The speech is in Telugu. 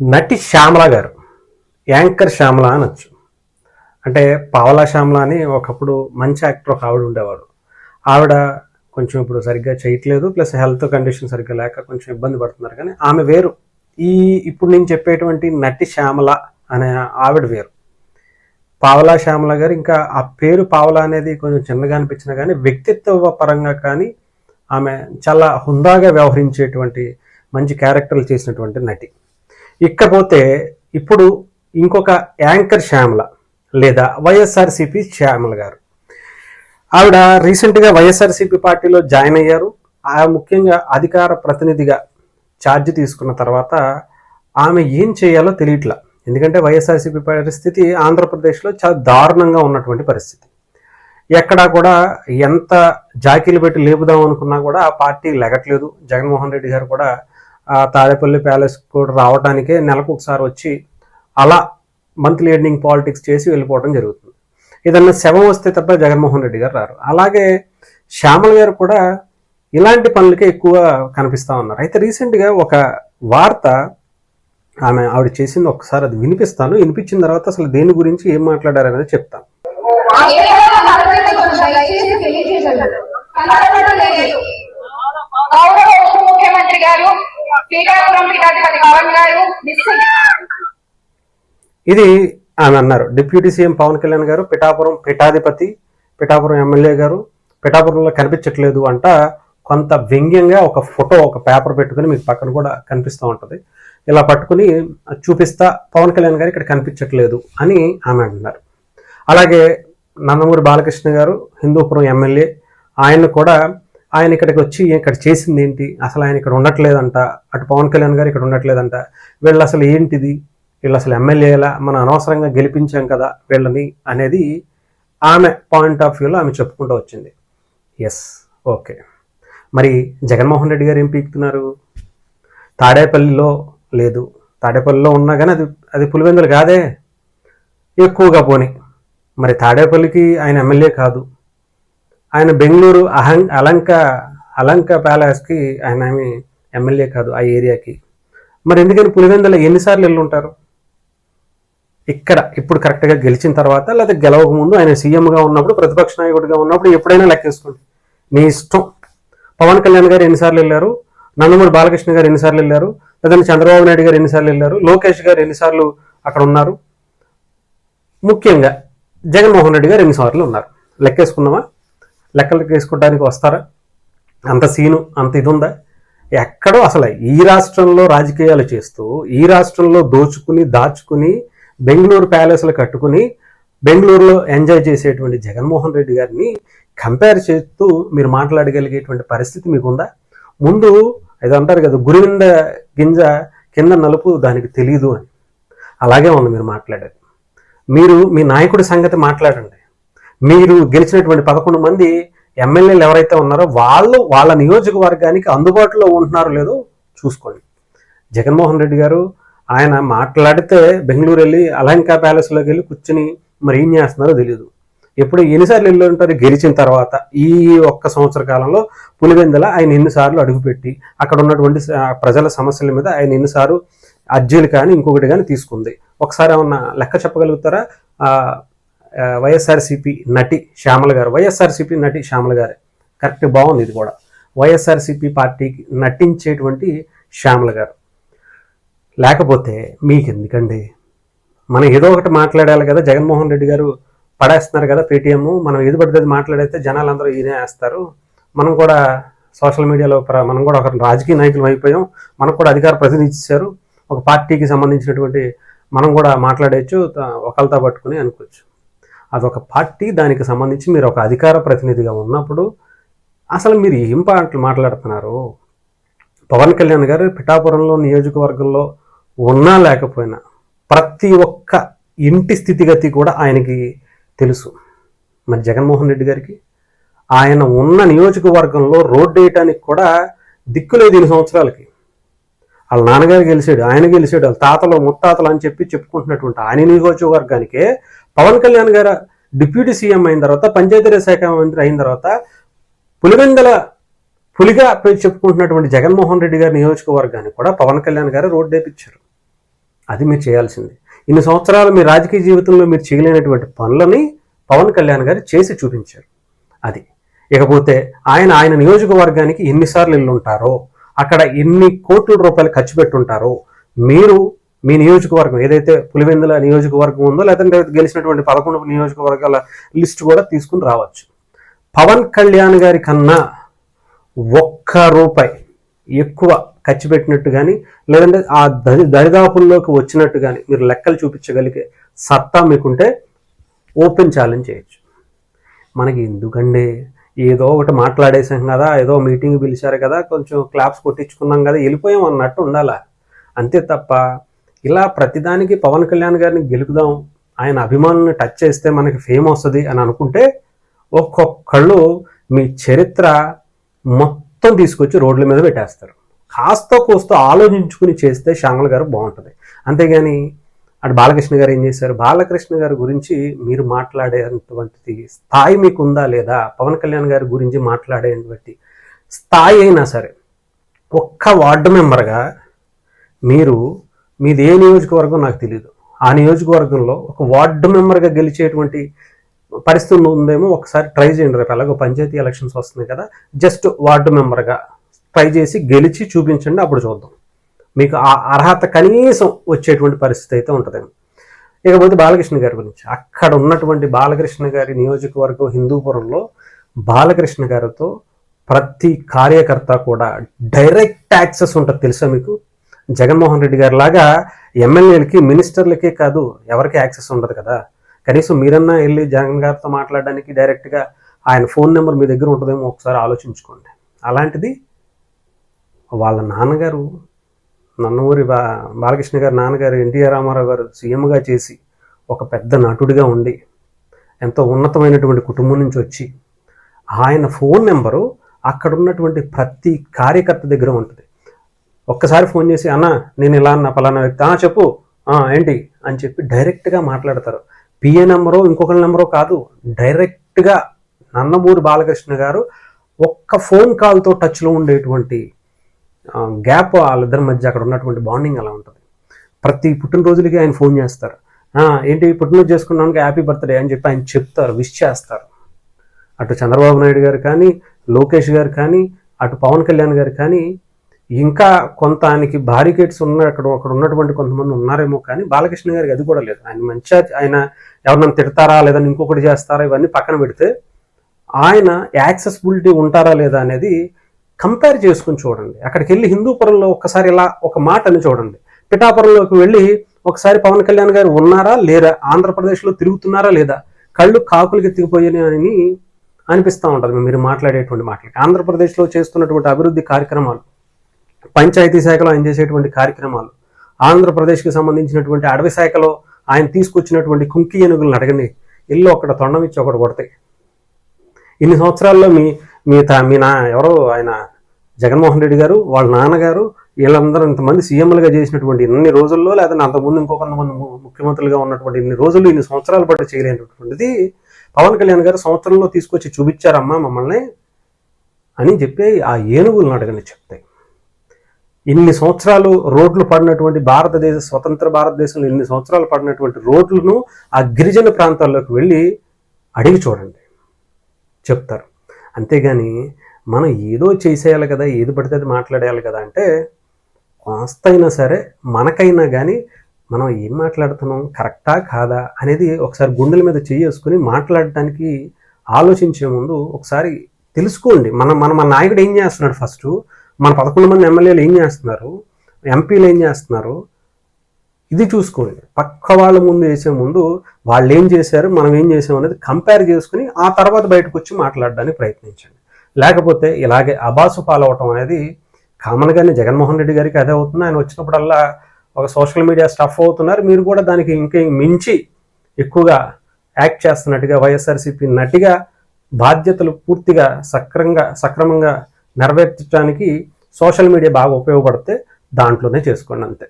నటి శ్యామల గారు, యాంకర్ శ్యామల అనొచ్చు. అంటే పావలా శ్యామల అని ఒకప్పుడు మంచి యాక్టర్ ఒక ఆవిడ ఉండేవాడు. ఆవిడ కొంచెం ఇప్పుడు సరిగ్గా చేయట్లేదు, ప్లస్ హెల్త్ కండిషన్ సరిగ్గా లేక కొంచెం ఇబ్బంది పడుతున్నారు. కానీ ఆమె వేరు. ఇప్పుడు నేను చెప్పేటువంటి నటి శ్యామల అనే ఆవిడ వేరు. పావలా శ్యామల గారు, ఇంకా ఆ పేరు పావలా అనేది కొంచెం చిన్నగా అనిపించినా కానీ వ్యక్తిత్వ పరంగా కానీ ఆమె చాలా హుందాగా వ్యవహరించేటువంటి మంచి క్యారెక్టర్లు చేసినటువంటి నటి. ఇకపోతే ఇప్పుడు ఇంకొక యాంకర్ శ్యామల లేదా వైఎస్ఆర్సిపి శ్యామల గారు. ఆవిడ రీసెంట్గా వైఎస్ఆర్సిపి పార్టీలో జాయిన్ అయ్యారు. ముఖ్యంగా అధికార ప్రతినిధిగా ఛార్జ్ తీసుకున్న తర్వాత ఆమె ఏం చేయాలో తెలియట్లా. ఎందుకంటే వైఎస్ఆర్సిపి పరిస్థితి ఆంధ్రప్రదేశ్లో చాలా దారుణంగా ఉన్నటువంటి పరిస్థితి. ఎక్కడా కూడా ఎంత జాకీలు పెట్టి లేపుదాం అనుకున్నా కూడా ఆ పార్టీ లెగట్లేదు. జగన్మోహన్ రెడ్డి గారు కూడా తాడేపల్లి ప్యాలెస్ కూడా రావడానికే నెలకు ఒకసారి వచ్చి అలా మంత్లీ ఎండింగ్ పాలిటిక్స్ చేసి వెళ్ళిపోవడం జరుగుతుంది. ఏదన్నా శవం వస్తే తప్ప జగన్మోహన్ రెడ్డి గారు రారు. అలాగే శ్యామల గారు కూడా ఇలాంటి పనులకే ఎక్కువ కనిపిస్తూ ఉన్నారు. అయితే రీసెంట్గా ఒక వార్త ఆవిడ చేసింది, ఒకసారి అది వినిపిస్తాను. వినిపించిన తర్వాత అసలు దేని గురించి ఏం మాట్లాడారనేది చెప్తాను. ముఖ్యమంత్రి గారు ఇది ఆమె అన్నారు. డిప్యూటీ సీఎం పవన్ కళ్యాణ్ గారు పిఠాపురం ఎమ్మెల్యే గారు పిఠాపురంలో కనిపించట్లేదు అంట. కొంత వ్యంగ్యంగా ఒక ఫోటో, ఒక పేపర్ పెట్టుకుని మీకు పక్కన కూడా కనిపిస్తూ ఉంటుంది. ఇలా పట్టుకుని చూపిస్తా పవన్ కళ్యాణ్ గారు ఇక్కడ కనిపించట్లేదు అని ఆమె అంటున్నారు. అలాగే నందమూరి బాలకృష్ణ గారు హిందూపురం ఎమ్మెల్యే, ఆయన ఇక్కడికి వచ్చి ఇక్కడ చేసింది ఏంటి, అసలు ఆయన ఇక్కడ ఉండట్లేదంట, అటు పవన్ కళ్యాణ్ గారు ఇక్కడ ఉండట్లేదంట, వీళ్ళు అసలు ఏంటిది, వీళ్ళు అసలు ఎమ్మెల్యేలా, మనం అనవసరంగా గెలిపించాం కదా వీళ్ళని అనేది ఆమె పాయింట్ ఆఫ్ వ్యూలో ఆమె చెప్పుకుంటూ వచ్చింది. Yes, okay. మరి జగన్మోహన్ రెడ్డి గారు ఏం పీకుతున్నారు? తాడేపల్లిలో లేదు, తాడేపల్లిలో ఉన్నా కానీ అది పులివెందులు కాదే ఎక్కువగా పోని. మరి తాడేపల్లికి ఆయన ఎమ్మెల్యే కాదు, ఆయన బెంగళూరు అలంక ప్యాలెస్కి ఆయన ఎమ్మెల్యే కాదు, ఆ ఏరియాకి. మరి ఎందుకని పులివెందుల ఎన్నిసార్లు వెళ్ళి ఉంటారు? ఇక్కడ ఇప్పుడు కరెక్ట్గా గెలిచిన తర్వాత, లేదా గెలవక ముందు ఆయన సీఎంగా ఉన్నప్పుడు, ప్రతిపక్ష నాయకుడిగా ఉన్నప్పుడు ఎప్పుడైనా లెక్కేసుకోండి, మీ ఇష్టం. పవన్ కళ్యాణ్ గారు ఎన్నిసార్లు వెళ్ళారు, నందమూరి బాలకృష్ణ గారు ఎన్నిసార్లు వెళ్ళారు, లేదంటే చంద్రబాబు నాయుడు గారు ఎన్నిసార్లు వెళ్ళారు, లోకేష్ గారు ఎన్నిసార్లు అక్కడ ఉన్నారు, ముఖ్యంగా జగన్మోహన్ రెడ్డి గారు ఎన్నిసార్లు ఉన్నారు? లెక్కేసుకున్నామా? లెక్కలు వేసుకోవడానికి వస్తారా? అంత సీను, అంత ఇది ఉందా? ఎక్కడో అసలు ఈ రాష్ట్రంలో రాజకీయాలు చేస్తూ, ఈ రాష్ట్రంలో దాచుకుని బెంగళూరు ప్యాలెస్లు కట్టుకుని బెంగళూరులో ఎంజాయ్ చేసేటువంటి జగన్మోహన్ రెడ్డి గారిని కంపేర్ చేస్తూ మీరు మాట్లాడగలిగేటువంటి పరిస్థితి మీకుందా? ముందు అది అంటారు కదా, గురివింద గింజ కింద నలుపు దానికి తెలీదు అని. అలాగే ఉంది మీరు మాట్లాడేది. మీరు మీ నాయకుడి సంగతి మాట్లాడండి. మీరు గెలిచినటువంటి 11 మంది ఎమ్మెల్యేలు ఎవరైతే ఉన్నారో వాళ్ళ నియోజకవర్గానికి అందుబాటులో ఉంటున్నారో లేదో చూసుకోండి. జగన్మోహన్ రెడ్డి గారు ఆయన మాట్లాడితే బెంగళూరు వెళ్ళి అలంకా ప్యాలెస్లోకి వెళ్ళి కూర్చుని మరి ఏం చేస్తున్నారో తెలియదు. ఎన్నిసార్లు వెళ్ళి ఉంటారు? గెలిచిన తర్వాత ఈ ఒక్క సంవత్సర కాలంలో పులివెందుల ఆయన ఎన్నిసార్లు అడుగుపెట్టి అక్కడ ఉన్నటువంటి ప్రజల సమస్యల మీద ఆయన ఎన్నిసార్లు అర్జీలు కానీ ఇంకొకటి కానీ తీసుకుంది? ఒకసారి ఏమన్నా లెక్క చెప్పగలుగుతారా? వైఎస్ఆర్సిపి నటి శ్యామల గారు, వైఎస్ఆర్సిపి నటి శ్యామల గారే కరెక్ట్, బాగుంది. ఇది కూడా వైఎస్ఆర్సిపి పార్టీకి నటించేటువంటి శ్యామల గారు. లేకపోతే మీకు ఎందుకండి? మనం ఏదో ఒకటి మాట్లాడాలి కదా. జగన్మోహన్ రెడ్డి గారు పడేస్తున్నారు కదా పేటీఎం, మనం ఏది పడితే మాట్లాడితే జనాలందరూ ఈయనే వేస్తారు. మనం కూడా సోషల్ మీడియాలో మనం కూడా ఒక రాజకీయ నాయకులు అయిపోయాం, మనకు కూడా అధికార ప్రతినిధి ఇచ్చారు, ఒక పార్టీకి సంబంధించినటువంటి మనం కూడా మాట్లాడేయచ్చు, ఒకళ్ళతో పట్టుకుని అనుకోవచ్చు. అదొక పార్టీ, దానికి సంబంధించి మీరు ఒక అధికార ప్రతినిధిగా ఉన్నప్పుడు అసలు మీరు ఏం మాట్లాడుతున్నారు? పవన్ కళ్యాణ్ గారు పిఠాపురంలో నియోజకవర్గంలో ఉన్నా లేకపోయినా ప్రతి ఒక్క ఇంటి స్థితిగతి కూడా ఆయనకి తెలుసు. మరి జగన్మోహన్ రెడ్డి గారికి ఆయన ఉన్న నియోజకవర్గంలో రోడ్డు వేయటానికి కూడా దిక్కులేదు. 2 సంవత్సరాలకి వాళ్ళ నాన్నగారు గెలిచాడు, ఆయన గెలిచాడు, వాళ్ళ తాతలు ముత్తాతలు అని చెప్పుకుంటున్నటువంటి ఆయన నియోజకవర్గానికే పవన్ కళ్యాణ్ గారు డిప్యూటీ సీఎం అయిన తర్వాత, పంచాయతీరాజ్ శాఖ మంత్రి అయిన తర్వాత పులివెందుల పులిగా చెప్పుకుంటున్నటువంటి జగన్మోహన్ రెడ్డి గారి నియోజకవర్గానికి కూడా పవన్ కళ్యాణ్ గారు రోడ్డు వేయించారు. అది మీరు చేయాల్సింది. ఇన్ని సంవత్సరాలు మీ రాజకీయ జీవితంలో మీరు చేయలేనటువంటి పనులని పవన్ కళ్యాణ్ గారు చేసి చూపించారు. అది ఇకపోతే ఆయన నియోజకవర్గానికి ఎన్నిసార్లు వెళ్ళుంటారో, అక్కడ ఎన్ని కోట్ల రూపాయలు ఖర్చు పెట్టుంటారో మీరు మీ నియోజకవర్గం ఏదైతే పులివెందుల నియోజకవర్గం ఉందో, లేదంటే గెలిచినటువంటి 11 నియోజకవర్గాల లిస్ట్ కూడా తీసుకుని రావచ్చు. పవన్ కళ్యాణ్ గారి కన్నా ₹1 ఎక్కువ ఖర్చు పెట్టినట్టు కానీ, లేదంటే ఆ దరిదాపుల్లోకి వచ్చినట్టు కానీ మీరు లెక్కలు చూపించగలిగే సత్తా మీకుంటే ఓపెన్ ఛాలెంజ్ చేయొచ్చు. మనకి ఎందుకండి, ఏదో ఒకటి మాట్లాడేసాం కదా, ఏదో మీటింగ్ పిలిచారు కదా, కొంచెం క్లాప్స్ కొట్టించుకున్నాం కదా, వెళ్ళిపోయాం అన్నట్టు ఉండాలా. అంతే తప్ప ఇలా ప్రతిదానికి పవన్ కళ్యాణ్ గారిని గెలుపుదాం, ఆయన అభిమానులను టచ్ చేస్తే మనకి ఫేమ్ వస్తుంది అని అనుకుంటే ఒక్కొక్కళ్ళు మీ చరిత్ర మొత్తం తీసుకొచ్చి రోడ్ల మీద పెట్టేస్తారు. కాస్త కోస్త ఆలోచించుకుని చేస్తే శ్యామల గారు బాగుంటుంది. అంతేగాని అటు బాలకృష్ణ గారు ఏం చేశారు, బాలకృష్ణ గారి గురించి మీరు మాట్లాడేటువంటి స్థాయి మీకు ఉందా లేదా, పవన్ కళ్యాణ్ గారి గురించి మాట్లాడేటువంటి స్థాయి అయినా సరే ఒక్క వార్డు మెంబర్గా మీది ఏ నియోజకవర్గం నాకు తెలియదు, ఆ నియోజకవర్గంలో ఒక వార్డు మెంబర్గా గెలిచేటువంటి పరిస్థితులు ఉందేమో ఒకసారి ట్రై చేయండి. రేపు అలాగో పంచాయతీ ఎలక్షన్స్ వస్తున్నాయి కదా, జస్ట్ వార్డు మెంబర్గా ట్రై చేసి గెలిచి చూపించండి, అప్పుడు చూద్దాం మీకు ఆ అర్హత కనీసం వచ్చేటువంటి పరిస్థితి అయితే ఉంటుందేమో. ఇకపోతే బాలకృష్ణ గారి గురించి, అక్కడ ఉన్నటువంటి బాలకృష్ణ గారి నియోజకవర్గం హిందూపురంలో బాలకృష్ణ గారితో ప్రతి కార్యకర్త కూడా డైరెక్ట్ యాక్సెస్ ఉంటుంది. తెలుసా మీకు, జగన్మోహన్ రెడ్డి గారి లాగా ఎమ్మెల్యేలకి మినిస్టర్లకే కాదు ఎవరికి యాక్సెస్ ఉండదు కదా. కనీసం మీరన్నా వెళ్ళి జగన్ గారితో మాట్లాడడానికి డైరెక్ట్గా ఆయన ఫోన్ నెంబర్ మీ దగ్గర ఉంటుందేమో ఒకసారి ఆలోచించుకోండి. అలాంటిది వాళ్ళ నాన్నగారు నందమూరి బాలకృష్ణ గారి నాన్నగారు ఎన్టీఆర్ రామారావు గారు సీఎంగా చేసి ఒక పెద్ద నటుడిగా ఉండి ఎంతో ఉన్నతమైనటువంటి కుటుంబం నుంచి వచ్చి ఆయన ఫోన్ నెంబరు అక్కడ ఉన్నటువంటి ప్రతి కార్యకర్త దగ్గర ఉంటుంది. ఒక్కసారి ఫోన్ చేసి, అన్న నేను ఇలా అన్న పలానా వ్యక్తి, చెప్పు ఏంటి అని చెప్పి డైరెక్ట్గా మాట్లాడతారు. పిఏ నెంబరో ఇంకొకరి నెంబరో కాదు, డైరెక్ట్గా నందమూరి బాలకృష్ణ గారు ఒక్క ఫోన్ కాల్తో టచ్లో ఉండేటువంటి గ్యాప్ వాళ్ళిద్దరి మధ్య అక్కడ ఉన్నటువంటి బాండింగ్ అలా ఉంటుంది. ప్రతి పుట్టినరోజులకి ఆయన ఫోన్ చేస్తారు, ఏంటి పుట్టినరోజు చేసుకున్నానికి హ్యాపీ బర్త్డే అని చెప్పి ఆయన చెప్తారు, విష్ చేస్తారు. అటు చంద్రబాబు నాయుడు గారు కానీ, లోకేష్ గారు కానీ, అటు పవన్ కళ్యాణ్ గారు కానీ, ఇంకా కొంత ఆయనకి బారికేడ్స్ అక్కడ ఉన్నటువంటి కొంతమంది ఉన్నారేమో, కానీ బాలకృష్ణ గారికి అది కూడా లేదు. ఆయన మంచిగా ఆయన ఎవరినైనా తిడతారా లేదా ఇంకొకటి చేస్తారా ఇవన్నీ పక్కన పెడితే ఆయన యాక్సెసిబిలిటీ ఉంటారా లేదా అనేది కంపేర్ చేసుకుని చూడండి. అక్కడికి వెళ్ళి హిందూపురంలో ఒక్కసారి ఇలా ఒక మాట అని చూడండి, పిఠాపురంలోకి వెళ్ళి ఒకసారి పవన్ కళ్యాణ్ గారు ఉన్నారా లేరా, ఆంధ్రప్రదేశ్లో తిరుగుతున్నారా లేదా, కళ్ళు కాకులకి ఎత్తికిపోయాయని అనిపిస్తూ ఉంటుంది మీరు మాట్లాడేటువంటి మాటలకి. ఆంధ్రప్రదేశ్లో చేస్తున్నటువంటి అభివృద్ధి కార్యక్రమాలు, పంచాయతీ శాఖలో ఆయన చేసేటువంటి కార్యక్రమాలు, ఆంధ్రప్రదేశ్కి సంబంధించినటువంటి అడవి శాఖలో ఆయన తీసుకొచ్చినటువంటి కుంకి ఏనుగులను అడగండి, ఇల్లు ఒకటి తొండం ఇచ్చి ఒకటి కొడతాయి. ఇన్ని సంవత్సరాల్లో మీ ఎవరో ఆయన జగన్మోహన్ రెడ్డి గారు వాళ్ళ నాన్నగారు వీళ్ళందరూ ఇంతమంది సీఎంలుగా చేసినటువంటి ఇన్ని రోజుల్లో, లేదా అంతకుముందు ఇంకొంతమంది ముఖ్యమంత్రులుగా ఉన్నటువంటి ఇన్ని రోజులు ఇన్ని సంవత్సరాల పాటు చేయలేనటువంటిది పవన్ కళ్యాణ్ గారు సంవత్సరంలో తీసుకొచ్చి చూపించారమ్మా మమ్మల్ని అని చెప్పి ఆ ఏనుగులను అడగని చెప్తాయి. ఇన్ని సంవత్సరాలు రోడ్లు పడినటువంటి స్వతంత్ర భారతదేశంలో ఇన్ని సంవత్సరాలు పడినటువంటి రోడ్లను ఆ గిరిజన ప్రాంతాల్లోకి వెళ్ళి అడిగి చూడండి, చెప్తారు. అంతేగాని మనం ఏదో చేసేయాలి కదా, ఏది పడితే అది మాట్లాడేయాలి కదా అంటే కాస్త అయినా సరే మనకైనా కానీ మనం ఏం మాట్లాడుతున్నాం, కరెక్టా కాదా అనేది ఒకసారి గుండెల మీద చేసుకుని మాట్లాడటానికి ఆలోచించే ముందు ఒకసారి తెలుసుకోండి. మన నాయకుడు ఏం చేస్తున్నాడు, ఫస్ట్ మన 11 మంది ఎమ్మెల్యేలు ఏం చేస్తున్నారు, ఎంపీలు ఏం చేస్తున్నారు, ఇది చూసుకోండి. పక్క వాళ్ళ ముందు వేసే ముందు వాళ్ళు ఏం చేశారు మనం ఏం చేసాం అనేది కంపేర్ చేసుకుని ఆ తర్వాత బయటకు వచ్చి మాట్లాడడానికి ప్రయత్నించండి. లేకపోతే ఇలాగే అబాసు పాలవటం అనేది కామన్గానే జగన్మోహన్ రెడ్డి గారికి అదే అవుతుంది. ఆయన వచ్చినప్పుడల్లా ఒక సోషల్ మీడియా స్టఫ్ అవుతున్నారు, మీరు కూడా దానికి ఇంకా మించి ఎక్కువగా యాక్ట్ చేస్తున్నట్టుగా వైఎస్ఆర్సీపీ నటిగా బాధ్యతలు పూర్తిగా సక్రమంగా నెరవేర్చడానికి సోషల్ మీడియా బాగా ఉపయోగపడితే దాంట్లోనే చేసుకోండి, అంతే.